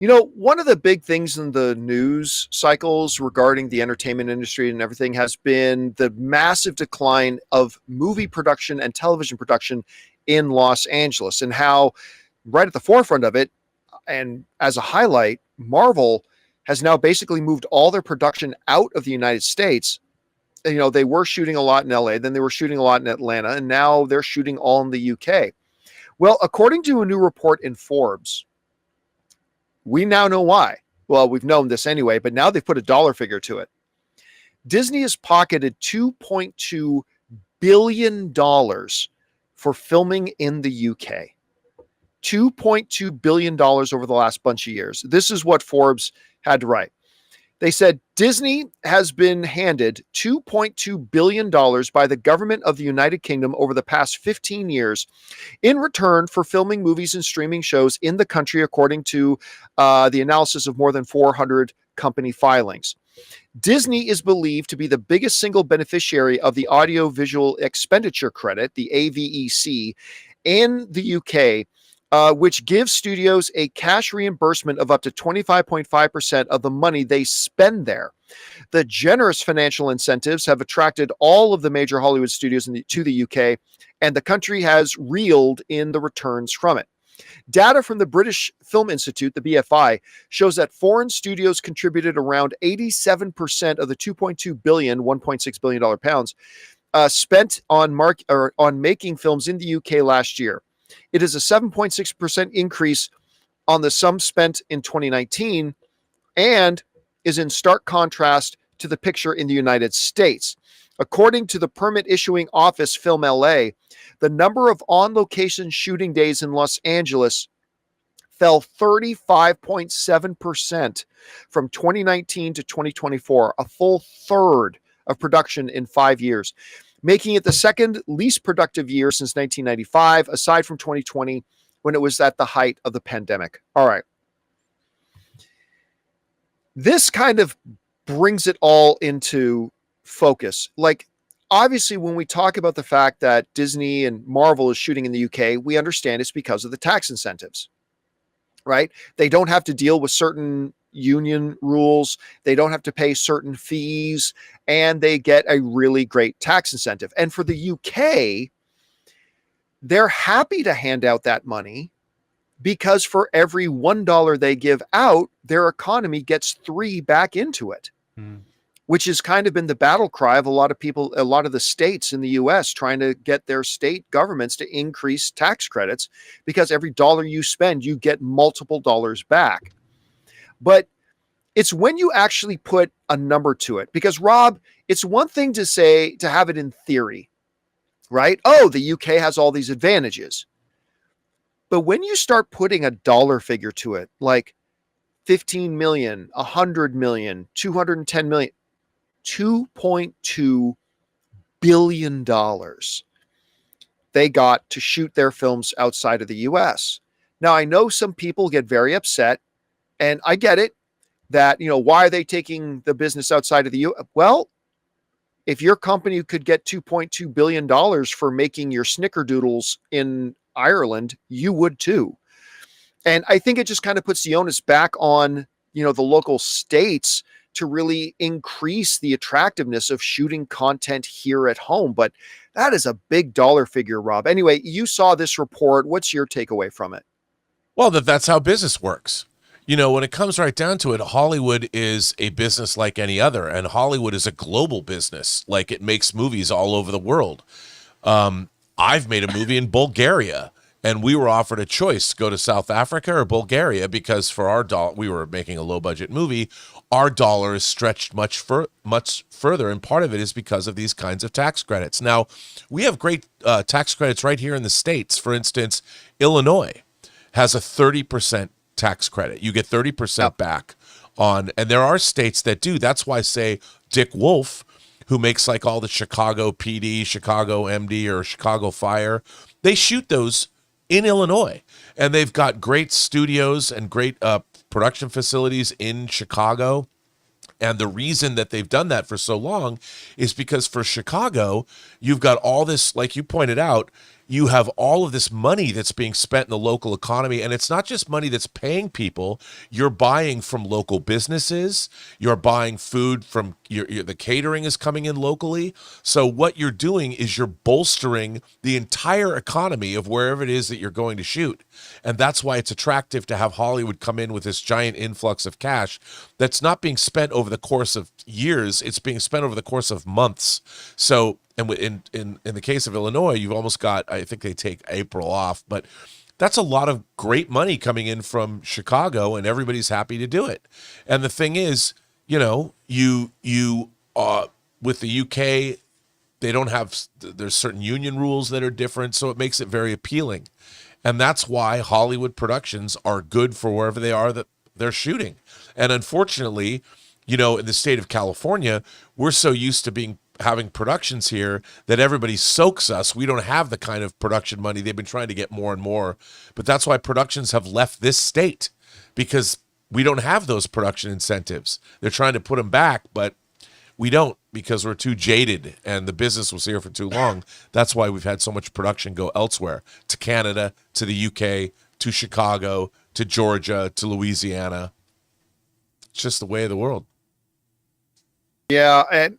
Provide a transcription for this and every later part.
One of the big things in the news cycles regarding the entertainment industry and everything has been the massive decline of movie production and television production in Los Angeles, and how right at the forefront of it, and as a highlight, Marvel has now basically moved all their production out of the United States. They were shooting a lot in LA, then they were shooting a lot in Atlanta, and now they're shooting all in the UK. Well, according to a new report in Forbes, we now know why. Well, we've known this anyway, but now they've put a dollar figure to it. Disney has pocketed $2.2 billion for filming in the UK. $2.2 billion over the last bunch of years. This is what Forbes had to write. They said Disney has been handed $2.2 billion by the government of the United Kingdom over the past 15 years in return for filming movies and streaming shows in the country, according to the analysis of more than 400 company filings. Disney is believed to be the biggest single beneficiary of the Audiovisual Expenditure Credit, the AVEC, in the UK, which gives studios a cash reimbursement of up to 25.5% of the money they spend there. The generous financial incentives have attracted all of the major Hollywood studios to the UK, and the country has reeled in the returns from it. Data from the British Film Institute, the BFI, shows that foreign studios contributed around 87% of the $2.2 billion, $1.6 billion pounds, spent on making films in the UK last year. It is a 7.6% increase on the sum spent in 2019 and is in stark contrast to the picture in the United States. According to the permit issuing office Film LA, the number of on-location shooting days in Los Angeles fell 35.7% from 2019 to 2024, a full third of production in 5 years, making it the second least productive year since 1995, aside from 2020, when it was at the height of the pandemic. All right. This kind of brings it all into focus. Like, obviously, when we talk about the fact that Disney and Marvel is shooting in the UK, we understand it's because of the tax incentives, right? They don't have to deal with certain union rules. They don't have to pay certain fees, and they get a really great tax incentive. And for the UK, they're happy to hand out that money because for every $1 they give out, their economy gets 3 back into it. Which has kind of been the battle cry of a lot of people, a lot of the states in the US trying to get their state governments to increase tax credits, because every dollar you spend, you get multiple dollars back. But it's when you actually put a number to it, because Rob, it's one thing to say, to have it in theory, right? Oh, the UK has all these advantages. But when you start putting a dollar figure to it, like 15 million, 100 million, 210 million, $2.2 billion they got to shoot their films outside of the US. Now, I know some people get very upset, and I get it, that, why are they taking the business outside of the US? Well, if your company could get $2.2 billion for making your snickerdoodles in Ireland, you would too. And I think it just kind of puts the onus back on, the local states to really increase the attractiveness of shooting content here at home. But that is a big dollar figure, Rob. Anyway, you saw this report. What's your takeaway from it? Well, that's how business works. When it comes right down to it, Hollywood is a business like any other, and Hollywood is a global business. Like, it makes movies all over the world. I've made a movie in Bulgaria, and we were offered a choice: go to South Africa or Bulgaria, because for our dollar, we were making a low-budget movie. Our dollar is stretched much further, and part of it is because of these kinds of tax credits. Now, we have great tax credits right here in the States. For instance, Illinois has a 30% tax credit. You get 30% back on, and there are states that do. That's why, say, Dick Wolf, who makes like all the Chicago PD, Chicago MD, or Chicago Fire, they shoot those in Illinois, and they've got great studios and great production facilities in Chicago. And the reason that they've done that for so long is because for Chicago, you've got all this, like you pointed out, you have all of this money that's being spent in the local economy. And it's not just money that's paying people. You're buying from local businesses. You're buying food from the catering is coming in locally. So what you're doing is you're bolstering the entire economy of wherever it is that you're going to shoot. And that's why it's attractive to have Hollywood come in with this giant influx of cash that's not being spent over the course of years. It's being spent over the course of months. So, and in the case of Illinois, you've almost got, I think they take April off, but that's a lot of great money coming in from Chicago, and everybody's happy to do it. And the thing is, you know, you with the UK, they don't have, there's certain union rules that are different, so it makes it very appealing. And that's why Hollywood productions are good for wherever they are that they're shooting. And unfortunately, you know, in the state of California, we're so used to having productions here that everybody soaks us. We don't have the kind of production money. They've been trying to get more and more. But that's why productions have left this state, because we don't have those production incentives. They're trying to put them back, but we don't, because we're too jaded and the business was here for too long. That's why we've had so much production go elsewhere, to Canada, to the UK, to Chicago, to Georgia, to Louisiana. It's just the way of the world. Yeah, and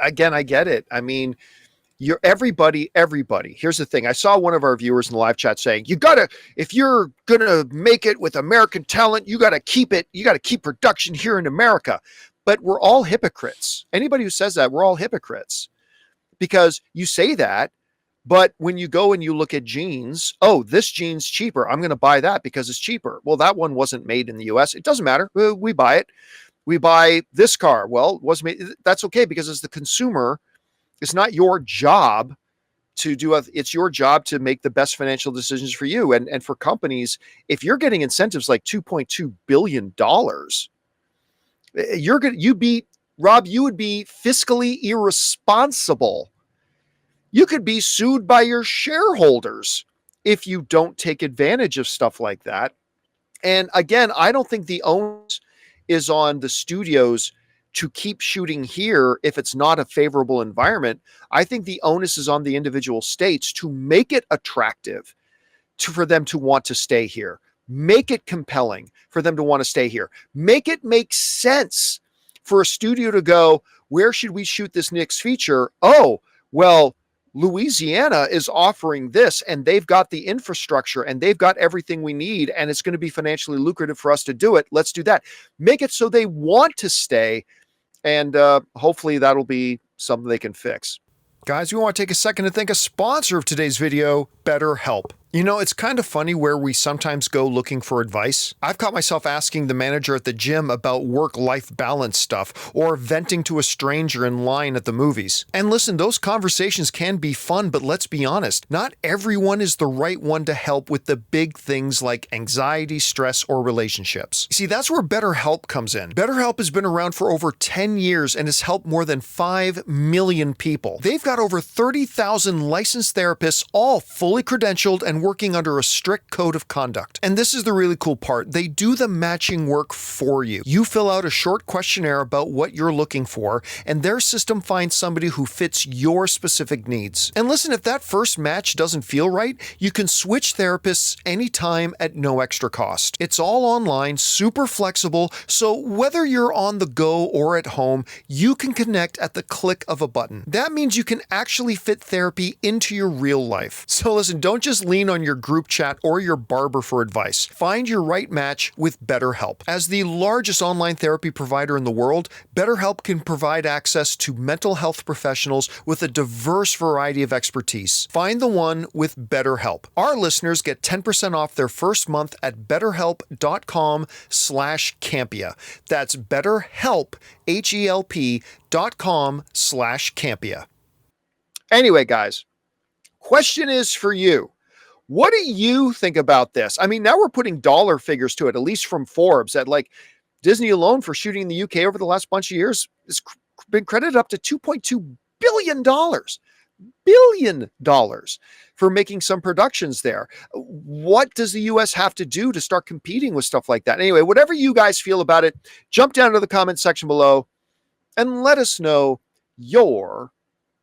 again, I get it. I mean, everybody. Here's the thing. I saw one of our viewers in the live chat saying, if you're going to make it with American talent, you got to keep production here in America. But we're all hypocrites. Anybody who says that, we're all hypocrites, because you say that, but when you go and you look at jeans, oh, this jean's cheaper, I'm going to buy that because it's cheaper. Well, that one wasn't made in the US. It doesn't matter. We buy it. We buy this car. Well, it wasn't made. That's okay, because as the consumer, it's not your job to do it's your job to make the best financial decisions for you. And for companies, if you're getting incentives like $2.2 billion, you would be fiscally irresponsible. You could be sued by your shareholders if you don't take advantage of stuff like that. And again, I don't think the onus is on the studios to keep shooting here if it's not a favorable environment. I think the onus is on the individual states to make it attractive for them to want to stay here. Make it compelling for them to want to stay here. Make it make sense for a studio to go, where should we shoot this next feature? Oh, well, Louisiana is offering this, and they've got the infrastructure, and they've got everything we need, and it's going to be financially lucrative for us to do it. Let's do that. Make it so they want to stay, and hopefully that'll be something they can fix. Guys, we want to take a second to thank a sponsor of today's video, BetterHelp. You know, it's kind of funny where we sometimes go looking for advice. I've caught myself asking the manager at the gym about work-life balance stuff, or venting to a stranger in line at the movies. And listen, those conversations can be fun, but let's be honest, not everyone is the right one to help with the big things like anxiety, stress, or relationships. See, that's where BetterHelp comes in. BetterHelp has been around for over 10 years and has helped more than 5 million people. They've got over 30,000 licensed therapists, all fully credentialed and working under a strict code of conduct. And this is the really cool part. They do the matching work for you. You fill out a short questionnaire about what you're looking for, and their system finds somebody who fits your specific needs. And listen, if that first match doesn't feel right, you can switch therapists anytime at no extra cost. It's all online, super flexible, so whether you're on the go or at home, you can connect at the click of a button. That means you can actually fit therapy into your real life. So listen, don't just lean on your group chat or your barber for advice. Find your right match with BetterHelp. As the largest online therapy provider in the world, BetterHelp can provide access to mental health professionals with a diverse variety of expertise. Find the one with BetterHelp. Our listeners get 10% off their first month at betterhelp.com/Campea. That's BetterHelp, HELP.com/Campea. Anyway, guys, question is for you. What do you think about this? I mean, now we're putting dollar figures to it, at least from Forbes, that like Disney alone for shooting in the UK over the last bunch of years has been credited up to $2.2 billion. Billion dollars for making some productions there. What does the US have to do to start competing with stuff like that? Anyway, whatever you guys feel about it, jump down to the comment section below and let us know your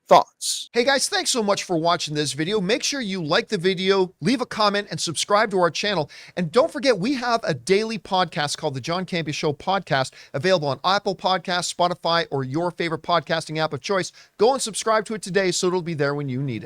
thoughts. Hey guys, thanks so much for watching this video. Make sure you like the video, leave a comment, and subscribe to our channel. And don't forget, we have a daily podcast called the John Campea Show podcast, available on Apple Podcasts, Spotify, or your favorite podcasting app of choice. Go and subscribe to it today so it'll be there when you need it.